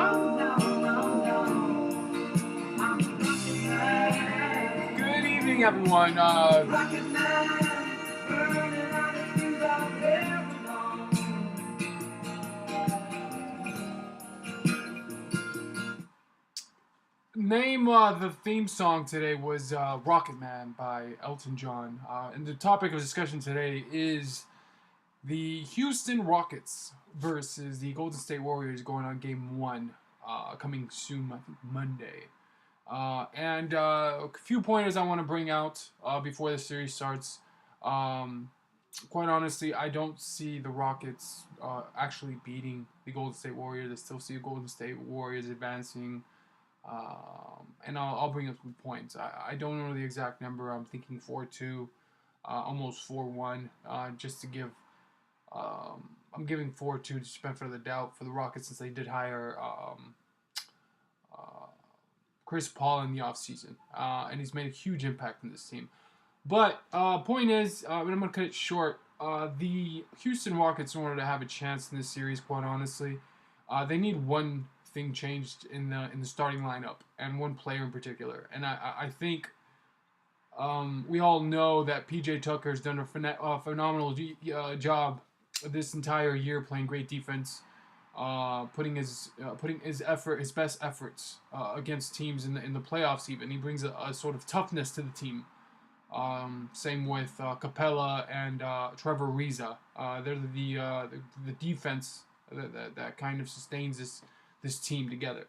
Good evening, everyone. Name the theme song today was Rocket Man by Elton John. And the topic of discussion today is the Houston Rockets versus the Golden State Warriors going on game one, coming soon, I think Monday. And a few pointers I want to bring out before the series starts. Quite honestly, I don't see the Rockets actually beating the Golden State Warriors. I still see the Golden State Warriors advancing. And I'll bring up some points. I don't know the exact number. I'm thinking 4-2, almost 4-1, just to give. I'm giving 4-2 to benefit of the doubt for the Rockets since they did hire Chris Paul in the offseason. And he's made a huge impact in this team. But point is, and I'm going to cut it short, the Houston Rockets, in order to have a chance in this series, quite honestly, they need one thing changed in the starting lineup, and one player in particular. And I think we all know that PJ Tucker has done a phenomenal job this entire year playing great defense, putting his best efforts against teams in the playoffs. Even he brings a sort of toughness to the team. Same with Capella and Trevor Ariza. They're the defense that kind of sustains this team together.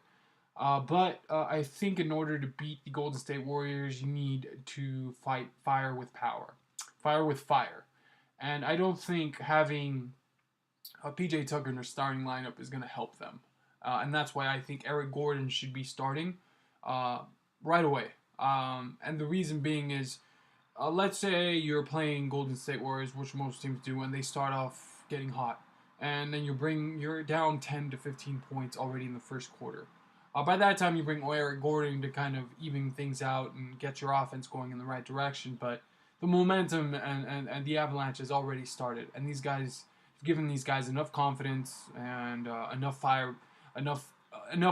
But I think in order to beat the Golden State Warriors, you need to fight fire with power, fire with fire. And I don't think having PJ Tucker in their starting lineup is going to help them. And that's why I think Eric Gordon should be starting right away. And the reason being is, let's say you're playing Golden State Warriors, which most teams do, and they start off getting hot. And then you're down 10 to 15 points already in the first quarter. By that time, you bring Eric Gordon to kind of even things out and get your offense going in the right direction. But the momentum and the avalanche has already started, and these guys, you've given these guys enough confidence and enough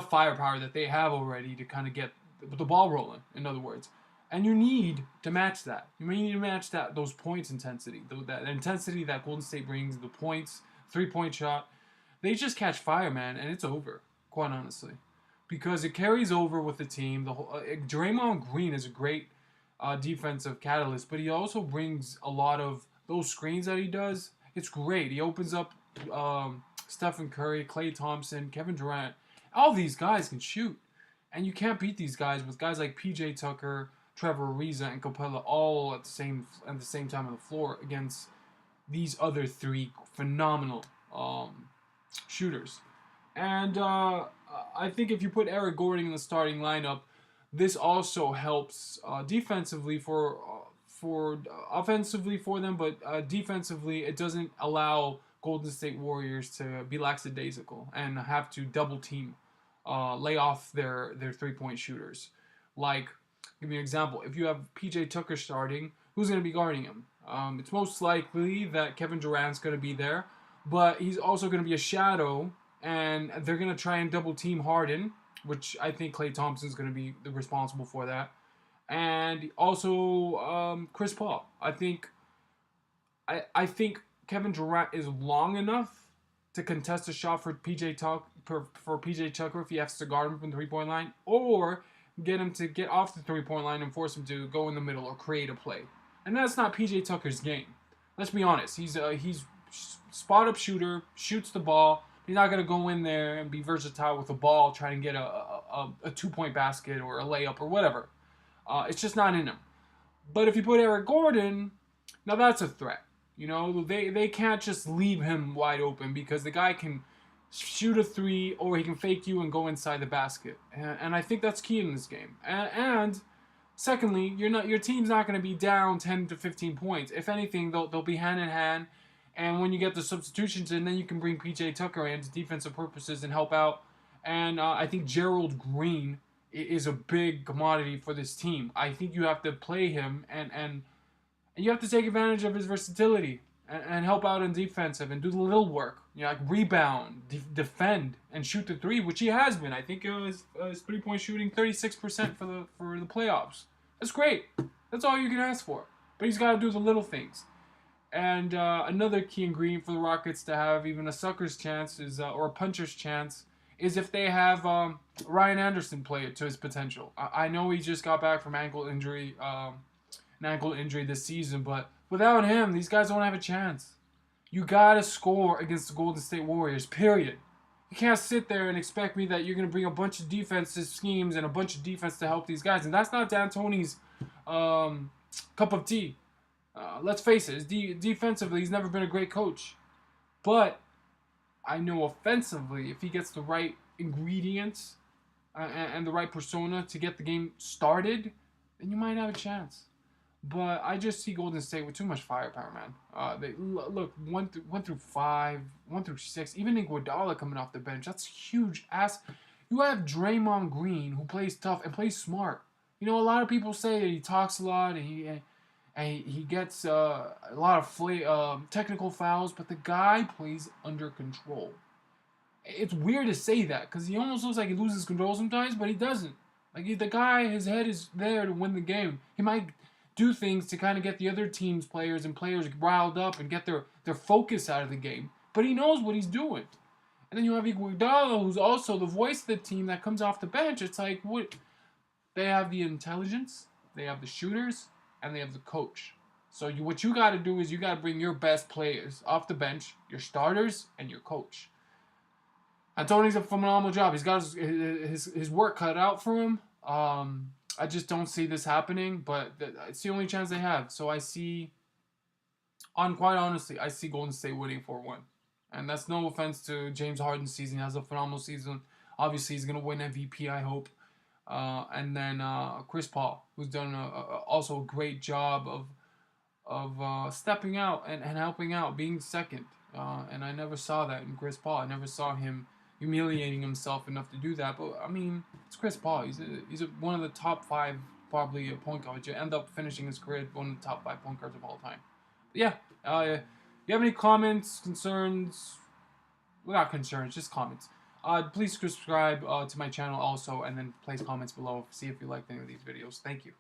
firepower that they have already to kind of get the ball rolling. In other words, and you need to match that. You need to match those points intensity, that intensity that Golden State brings, the points, 3-point shot. They just catch fire, man, and it's over. Quite honestly. Because it carries over with the team. Draymond Green is a great defensive catalyst, but he also brings a lot of those screens that he does. It's great. He opens up Stephen Curry, Klay Thompson, Kevin Durant. All these guys can shoot, and you can't beat these guys with guys like PJ Tucker, Trevor Ariza, and Capella all at the same time on the floor against these other three phenomenal shooters. And I think if you put Eric Gordon in the starting lineup, this also helps defensively offensively for them, but defensively it doesn't allow Golden State Warriors to be lackadaisical and have to double team, lay off their 3-point shooters. Like, give me an example. If you have PJ Tucker starting, who's going to be guarding him? It's most likely that Kevin Durant's going to be there, but he's also going to be a shadow. And they're going to try and double team Harden, which I think Klay Thompson's going to be responsible for that. And also Chris Paul. I think Kevin Durant is long enough to contest a shot for PJ Tucker if he has to guard him from the 3-point line, or get him to get off the 3-point line and force him to go in the middle or create a play. And that's not PJ Tucker's game. Let's be honest. He's spot-up shooter, shoots the ball. He's not going to go in there and be versatile with the ball, trying to get a 2-point basket or a layup or whatever. It's just not in him. But if you put Eric Gordon, now that's a threat. You know, they can't just leave him wide open because the guy can shoot a 3 or he can fake you and go inside the basket. And I think that's key in this game. And secondly, your team's not going to be down 10 to 15 points. If anything, they'll be hand in hand. And when you get the substitutions in, then you can bring PJ Tucker in to defensive purposes and help out. And I think Gerald Green is a big commodity for this team. I think you have to play him and you have to take advantage of his versatility. and help out in defensive and do the little work. You know, like rebound, defend, and shoot the three, which he has been. I think it was his 3-point shooting 36% for the playoffs. That's great. That's all you can ask for. But he's got to do the little things. And another key ingredient for the Rockets to have even a sucker's chance is, or a puncher's chance, is if they have Ryan Anderson play it to his potential. I know he just got back from an ankle injury this season, but without him, these guys don't have a chance. You gotta score against the Golden State Warriors, period. You can't sit there and expect me that you're gonna bring a bunch of defensive schemes and a bunch of defense to help these guys, and that's not D'Antoni's cup of tea. Let's face it, defensively, he's never been a great coach. But I know offensively, if he gets the right ingredients and the right persona to get the game started, then you might have a chance. But I just see Golden State with too much firepower, man. They look 1-5, 1-6. Even Iguodala coming off the bench, that's huge. You have Draymond Green, who plays tough and plays smart. You know, a lot of people say that he talks a lot and he gets a lot of technical fouls, but the guy plays under control. It's weird to say that because he almost looks like he loses control sometimes, but he doesn't. Like the guy, his head is there to win the game. He might do things to kind of get the other team's players riled up and get their focus out of the game, but he knows what he's doing. And then you have Iguodala, who's also the voice of the team that comes off the bench. It's like, what? They have the intelligence, they have the shooters, and they have the coach. So what you got to do is you got to bring your best players off the bench, your starters, and your coach. And Tony's a phenomenal job. He's got his work cut out for him. I just don't see this happening, but it's the only chance they have. So quite honestly, I see Golden State winning 4-1. And that's no offense to James Harden's season. He has a phenomenal season. Obviously, he's going to win MVP, I hope. And then Chris Paul, who's done also a great job of stepping out and helping out, being second. And I never saw that in Chris Paul. I never saw him humiliating himself enough to do that. But I mean, it's Chris Paul. He's one of the top 5 probably point guards. You end up finishing his career one of the top 5 point guards of all time. But yeah, you have any comments, concerns? Well, not concerns, just comments. Please subscribe to my channel also, and then place comments below. See if you liked any of these videos. Thank you.